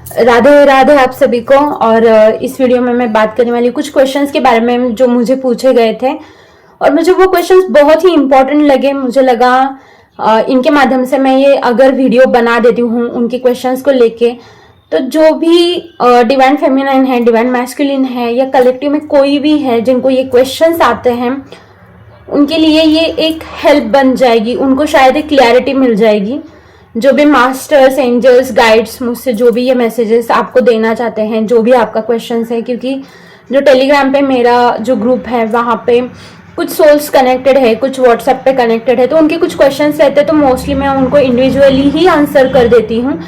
राधे राधे आप सभी को। और इस वीडियो में मैं बात करने वाली कुछ क्वेश्चंस के बारे में जो मुझे पूछे गए थे और मुझे वो क्वेश्चंस बहुत ही इंपॉर्टेंट लगे। मुझे लगा इनके माध्यम से मैं ये अगर वीडियो बना देती हूँ उनके क्वेश्चंस को लेके, तो जो भी डिवाइन फेमिनाइन है, डिवाइन मैस्कुलिन है या कलेक्टिव में कोई भी है जिनको ये क्वेश्चंस आते हैं, उनके लिए ये एक हेल्प बन जाएगी। उनको शायद एक क्लैरिटी मिल जाएगी। जो भी मास्टर्स, एंजल्स, गाइड्स मुझसे जो भी ये मैसेजेस आपको देना चाहते हैं, जो भी आपका क्वेश्चंस है, क्योंकि जो टेलीग्राम पे मेरा जो ग्रुप है वहाँ पे कुछ सोल्स कनेक्टेड है, कुछ व्हाट्सएप पे कनेक्टेड है, तो उनके कुछ क्वेश्चंस रहते हैं तो मोस्टली मैं उनको इंडिविजुअली ही आंसर कर देती हूँ।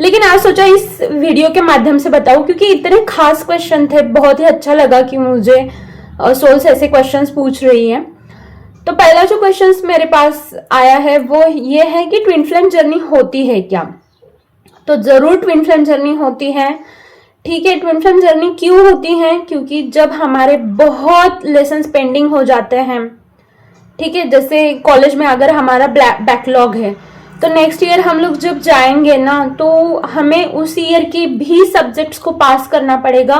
लेकिन आज सोचा इस वीडियो के माध्यम से बताऊँ, क्योंकि इतने खास क्वेश्चन थे, बहुत ही अच्छा लगा कि मुझे सोल्स ऐसे क्वेश्चंस पूछ रही हैं। तो पहला जो क्वेश्चन मेरे पास आया है वो ये है कि ट्विन फ्लेम जर्नी होती है क्या? तो जरूर ट्विन फ्लेम जर्नी होती है। ठीक है, ट्विन फ्लेम जर्नी क्यों होती है? क्योंकि जब हमारे बहुत लेसन्स पेंडिंग हो जाते हैं, ठीक है, जैसे कॉलेज में अगर हमारा बैकलॉग है तो नेक्स्ट ईयर हम लोग जब जाएंगे ना, तो हमें उस ईयर की भी सब्जेक्ट्स को पास करना पड़ेगा,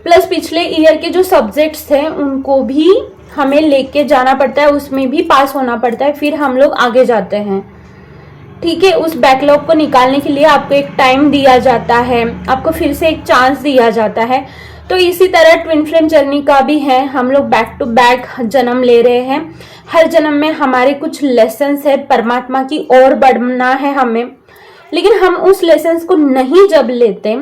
प्लस पिछले ईयर के जो सब्जेक्ट्स थे उनको भी हमें लेके जाना पड़ता है, उसमें भी पास होना पड़ता है, फिर हम लोग आगे जाते हैं। ठीक है, उस बैकलॉग को निकालने के लिए आपको एक टाइम दिया जाता है, आपको फिर से एक चांस दिया जाता है। तो इसी तरह ट्विन फ्लेम जर्नी का भी है। हम लोग बैक टू बैक जन्म ले रहे हैं। हर जन्म में हमारे कुछ लेसन्स है, परमात्मा की ओर बढ़ना है हमें, लेकिन हम उस लेसन्स को नहीं जब लेते,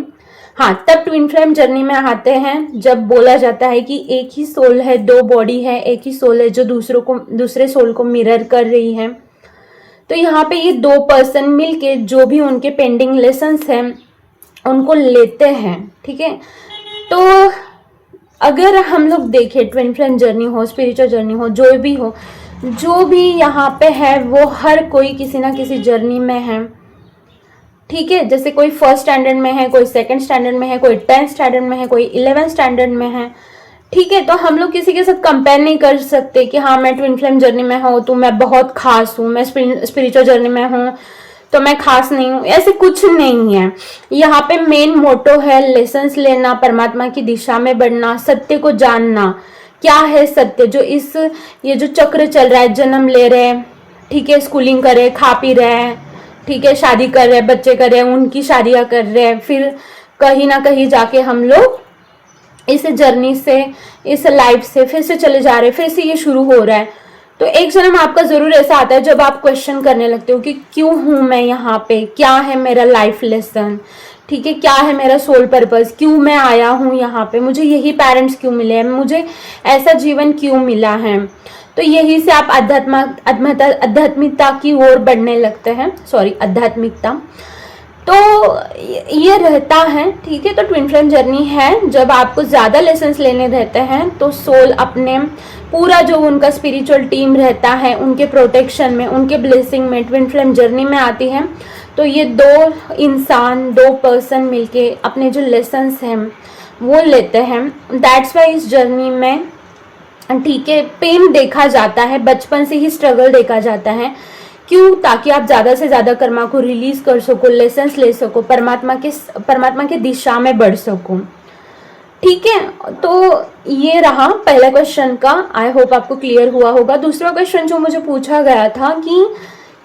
हाँ, तब ट्विन फ्लेम जर्नी में आते हैं। जब बोला जाता है कि एक ही सोल है, दो बॉडी है, एक ही सोल है जो दूसरे सोल को मिरर कर रही है। तो यहाँ पे ये दो पर्सन मिलके जो भी उनके पेंडिंग लेसन्स हैं उनको लेते हैं। ठीक है, तो अगर हम लोग देखें ट्विन फ्लेम जर्नी हो, स्पिरिचुअल जर्नी हो, जो भी यहाँ पे है वो हर कोई किसी ना किसी जर्नी में है। ठीक है, जैसे कोई फर्स्ट स्टैंडर्ड में है, कोई सेकंड स्टैंडर्ड में है, कोई 10th स्टैंडर्ड में है, कोई 11th स्टैंडर्ड में है। ठीक है, तो हम लोग किसी के साथ कंपेयर नहीं कर सकते कि हाँ मैं ट्विन फ्लेम जर्नी में हूँ तो मैं बहुत खास हूँ, मैं स्पिरिचुअल जर्नी में हूँ तो मैं खास नहीं हूँ। ऐसे कुछ नहीं है। यहाँ पे मेन मोटो है लेसन्स लेना, परमात्मा की दिशा में बढ़ना, सत्य को जानना। क्या है सत्य? ये जो चक्र चल रहा है, जन्म ले रहे हैं, ठीक है, स्कूलिंग कर रहे, खा पी रहे हैं, ठीक है, शादी कर रहे हैं, बच्चे कर रहे हैं, उनकी शादियां कर रहे हैं, फिर कहीं ना कहीं जाके हम लोग इस जर्नी से, इस लाइफ से फिर से चले जा रहे हैं, फिर से ये शुरू हो रहा है। तो एक जन्म आपका जरूर ऐसा आता है जब आप क्वेश्चन करने लगते हो कि क्यों हूं मैं यहाँ पे, क्या है मेरा लाइफ लेसन, ठीक है, क्या है मेरा सोल पर्पस, क्यों मैं आया हूँ यहाँ पे, मुझे यही पेरेंट्स क्यों मिले हैं, मुझे ऐसा जीवन क्यों मिला है। तो यही से आप आध्यात्मिकता की ओर बढ़ने लगते हैं। सॉरी, आध्यात्मिकता। तो ये रहता है। ठीक है, तो ट्विन फ्लेम जर्नी है। जब आपको ज्यादा लेसन्स लेने रहते हैं तो सोल अपने पूरा जो उनका स्पिरिचुअल टीम रहता है उनके प्रोटेक्शन में, उनके ब्लेसिंग में ट्विन फ्लेम जर्नी में आती है। तो ये दो इंसान, दो पर्सन मिलके अपने जो लेसन्स हैं वो लेते हैं। दैट्स वाई इस जर्नी में, ठीक है, पेन देखा जाता है, बचपन से ही स्ट्रगल देखा जाता है। क्यों? ताकि आप ज्यादा से ज्यादा कर्मा को रिलीज कर सको, लेसन्स ले सको, परमात्मा के दिशा में बढ़ सको। ठीक है, तो ये रहा पहला क्वेश्चन का। आई होप आपको क्लियर हुआ होगा। दूसरा क्वेश्चन जो मुझे पूछा गया था कि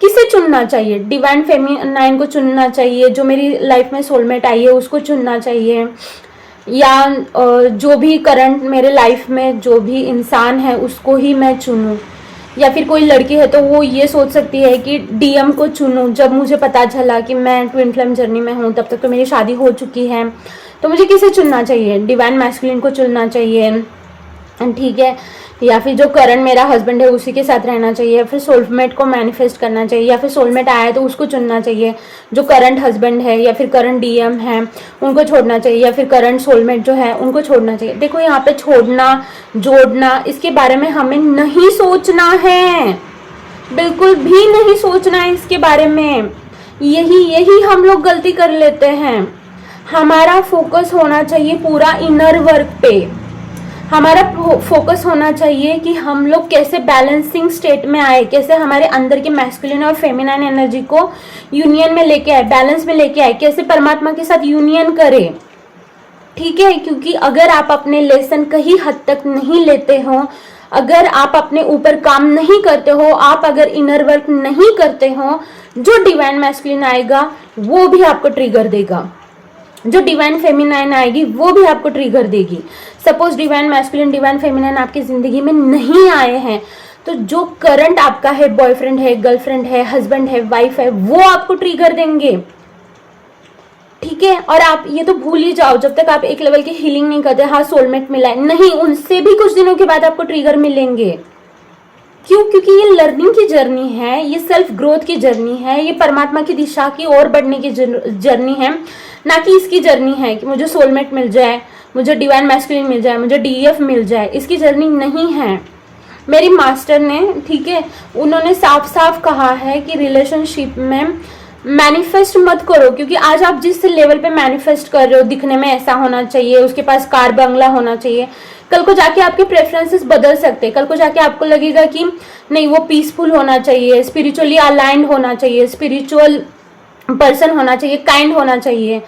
किसे चुनना चाहिए, डिवाइन फेमिनाइन को चुनना चाहिए, जो मेरी लाइफ में सोलमेट आई है उसको चुनना चाहिए, या जो भी करंट मेरे लाइफ में जो भी इंसान है उसको ही मैं चुनूं, या फिर कोई लड़की है तो वो ये सोच सकती है कि डीएम को चुनूं। जब मुझे पता चला कि मैं ट्विन फ्लेम जर्नी में हूँ तब तक तो मेरी शादी हो चुकी है, तो मुझे किसे चुनना चाहिए? डिवाइन मैस्कुलिन को चुनना चाहिए, ठीक है, या फिर जो करंट मेरा हस्बैंड है उसी के साथ रहना चाहिए, या फिर सोलमेट को मैनिफेस्ट करना चाहिए, या फिर सोलमेट आया है तो उसको चुनना चाहिए। जो करंट हस्बैंड है या फिर करंट डीएम है उनको छोड़ना चाहिए, या फिर करंट सोलमेट जो है उनको छोड़ना चाहिए। देखो, यहाँ पे छोड़ना, जोड़ना, इसके बारे में हमें नहीं सोचना है, बिल्कुल भी नहीं सोचना है इसके बारे में। यही हम लोग गलती कर लेते हैं। हमारा फोकस होना चाहिए पूरा इनर वर्क पे। हमारा फोकस होना चाहिए कि हम लोग कैसे बैलेंसिंग स्टेट में आए, कैसे हमारे अंदर के मैस्कुलिन और फेमिनाइन एनर्जी को यूनियन में लेके आए, बैलेंस में लेके आए, कैसे परमात्मा के साथ यूनियन करें। ठीक है, क्योंकि अगर आप अपने लेसन कहीं हद तक नहीं लेते हो, अगर आप अपने ऊपर काम नहीं करते हो, आप अगर इनर वर्क नहीं करते हो, जो डिवाइन मैस्कुलिन आएगा वो भी आपको ट्रिगर देगा, जो डिवाइन फेमिनाइन आएगी वो भी आपको ट्रिगर देगी। Suppose divine masculine divine feminine आपकी जिंदगी में नहीं आए हैं, तो जो करंट आपका है, बॉयफ्रेंड है, गर्लफ्रेंड है, हस्बैंड है, वाइफ है, वो आपको ट्रिगर देंगे। ठीक है, और आप ये तो भूल ही जाओ, जब तक आप एक लेवल की हीलिंग नहीं करते, हाँ सोलमेट मिला है, नहीं, उनसे भी कुछ दिनों के बाद आपको ट्रिगर मिलेंगे। क्यों? क्योंकि ये लर्निंग की जर्नी है, ये सेल्फ ग्रोथ की जर्नी है, ये परमात्मा की दिशा की ओर बढ़ने की जर्नी है, ना कि इसकी जर्नी है कि मुझे सोलमेट मिल जाए, मुझे डिवाइन मैस्कुलिन मिल जाए, मुझे डीएफ मिल जाए। इसकी जर्नी नहीं है। मेरी मास्टर ने, ठीक है, उन्होंने साफ साफ कहा है कि रिलेशनशिप में मैनिफेस्ट मत करो, क्योंकि आज आप जिस लेवल पे मैनिफेस्ट कर रहे हो, दिखने में ऐसा होना चाहिए, उसके पास कार बंगला होना चाहिए, कल को जाके आपके प्रेफरेंसेस बदल सकते हैं। कल को जाके आपको लगेगा कि नहीं, वो पीसफुल होना चाहिए, स्पिरिचुअली अलाइंड होना चाहिए, स्पिरिचुअल पर्सन होना चाहिए, काइंड होना चाहिए।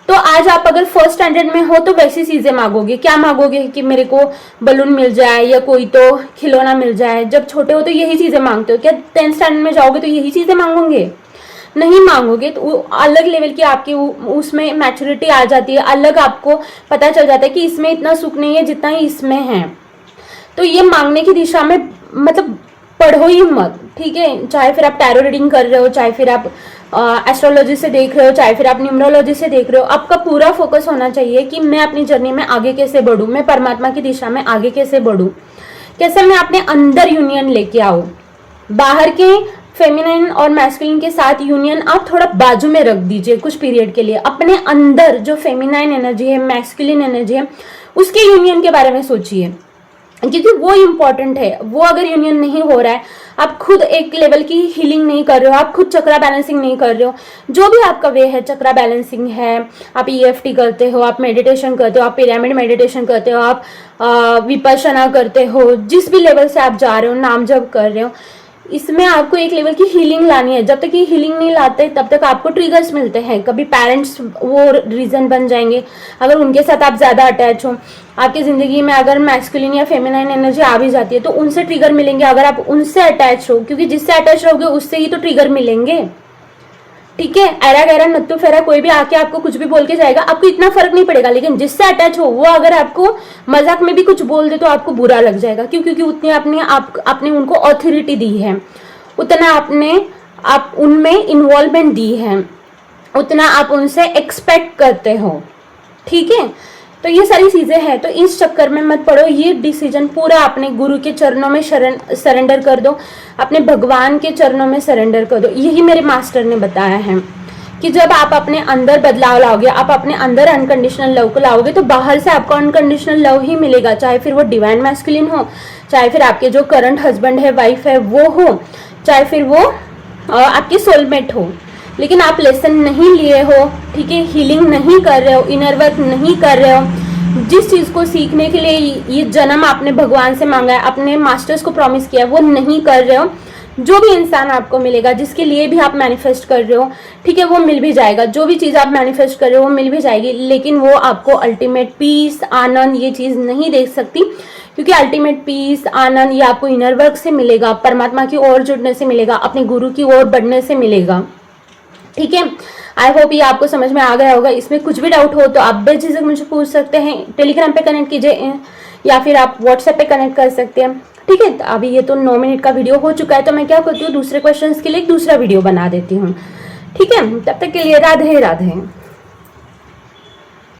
तो आज आप अगर फर्स्ट स्टैंडर्ड में हो तो वैसी चीजें मांगोगे। क्या मांगोगे कि मेरे को बलून मिल जाए या कोई तो खिलौना मिल जाए। जब छोटे हो तो यही चीजें मांगते हो। क्या 10th स्टैंडर्ड में जाओगे तो यही चीजें मांगोगे? नहीं मांगोगे। तो अलग लेवल की आपकी उसमें मैच्योरिटी आ जाती है, अलग आपको पता चल जाता है कि इसमें इतना सुख नहीं है जितना ही इसमें है। तो ये मांगने की दिशा में मतलब पढ़ो ही मत, ठीक है। चाहे फिर आप टैरो रीडिंग कर रहे हो, चाहे फिर आप एस्ट्रोलॉजी से देख रहे हो, चाहे फिर आप न्यूमरोलॉजी से देख रहे हो, आपका पूरा फोकस होना चाहिए कि मैं अपनी जर्नी में आगे कैसे बढ़ूं, मैं परमात्मा की दिशा में आगे कैसे बढ़ूं, कैसे मैं अपने अंदर यूनियन लेके आऊं। बाहर के फेमिनाइन और मैस्कुलिन के साथ यूनियन आप थोड़ा बाजू में रख दीजिए कुछ पीरियड के लिए। अपने अंदर जो फेमिनाइन एनर्जी है, मैस्कुलिन एनर्जी है, उसके यूनियन के बारे में सोचिए, क्योंकि वो इम्पोर्टेंट है। वो अगर यूनियन नहीं हो रहा है, आप खुद एक लेवल की हीलिंग नहीं कर रहे हो, आप खुद चक्रा बैलेंसिंग नहीं कर रहे हो, जो भी आपका वे है, चक्रा बैलेंसिंग है, आप ईएफटी करते हो, आप मेडिटेशन करते हो, आप पिरामिड मेडिटेशन करते हो, आप विपश्यना करते हो, जिस भी लेवल से आप जा रहे हो, नाम जप कर रहे हो, इसमें आपको एक लेवल की हीलिंग लानी है। जब तक ये हीलिंग नहीं लाते तब तक आपको ट्रिगर्स मिलते हैं। कभी पेरेंट्स वो रीजन बन जाएंगे, अगर उनके साथ आप ज्यादा अटैच हो, आपकी जिंदगी में अगर मैस्कुलिन या फेमिनाइन एनर्जी आ भी जाती है तो उनसे ट्रिगर मिलेंगे। अगर आप उनसे अटैच हो, क्योंकि जिससे अटैच रहोगे उससे ही तो ट्रिगर मिलेंगे, ठीक है। ऐरा गैरा नत्तू फेरा कोई भी आके आपको कुछ भी बोल के जाएगा, आपको इतना फर्क नहीं पड़ेगा। लेकिन जिससे अटैच हो वो अगर आपको मजाक में भी कुछ बोल दे तो आपको बुरा लग जाएगा। क्यों? क्योंकि उतनी आपने उनको ऑथोरिटी दी है, उतना आप उनमें इन्वॉल्वमेंट दी है, उतना आप उनसे एक्सपेक्ट करते हो, ठीक है। तो ये सारी चीजें हैं, तो इस चक्कर में मत पड़ो। ये डिसीजन पूरा अपने गुरु के चरणों में सरेंडर कर दो, अपने भगवान के चरणों में सरेंडर कर दो। यही मेरे मास्टर ने बताया है कि जब आप अपने अंदर बदलाव लाओगे, आप अपने अंदर अनकंडीशनल लव को लाओगे, तो बाहर से आपको अनकंडीशनल लव ही मिलेगा। चाहे फिर वो डिवाइन मैस्कुलिन हो, चाहे फिर आपके जो करंट हस्बैंड है, वाइफ है, वो हो, चाहे फिर वो आपके सोलमेट हो। लेकिन आप लेसन नहीं लिए हो, ठीक है, हीलिंग नहीं कर रहे हो, इनर वर्क नहीं कर रहे हो, जिस चीज को सीखने के लिए ये जन्म आपने भगवान से मांगा है, अपने मास्टर्स को प्रॉमिस किया है, वो नहीं कर रहे हो, जो भी इंसान आपको मिलेगा, जिसके लिए भी आप मैनिफेस्ट कर रहे हो, ठीक है, वो मिल भी जाएगा। जो भी चीज आप मैनिफेस्ट कर रहे हो वो मिल भी जाएगी, लेकिन वो आपको अल्टीमेट पीस, आनंद, ये चीज नहीं दे सकती। क्योंकि अल्टीमेट पीस, आनंद, ये आपको इनर वर्क से मिलेगा, परमात्मा की ओर जुड़ने से मिलेगा, अपने गुरु की ओर बढ़ने से मिलेगा, ठीक है। आई होप ये आपको समझ में आ गया होगा। इसमें कुछ भी डाउट हो तो आप बेझिझक मुझे पूछ सकते हैं, टेलीग्राम पे कनेक्ट कीजिए या फिर आप व्हाट्सएप पे कनेक्ट कर सकते हैं, ठीक है। तो अभी ये तो 9 मिनट का वीडियो हो चुका है, तो मैं क्या करती हूँ, दूसरे क्वेश्चंस के लिए एक दूसरा वीडियो बना देती हूँ, ठीक है। तब तक के लिए राधे राधे।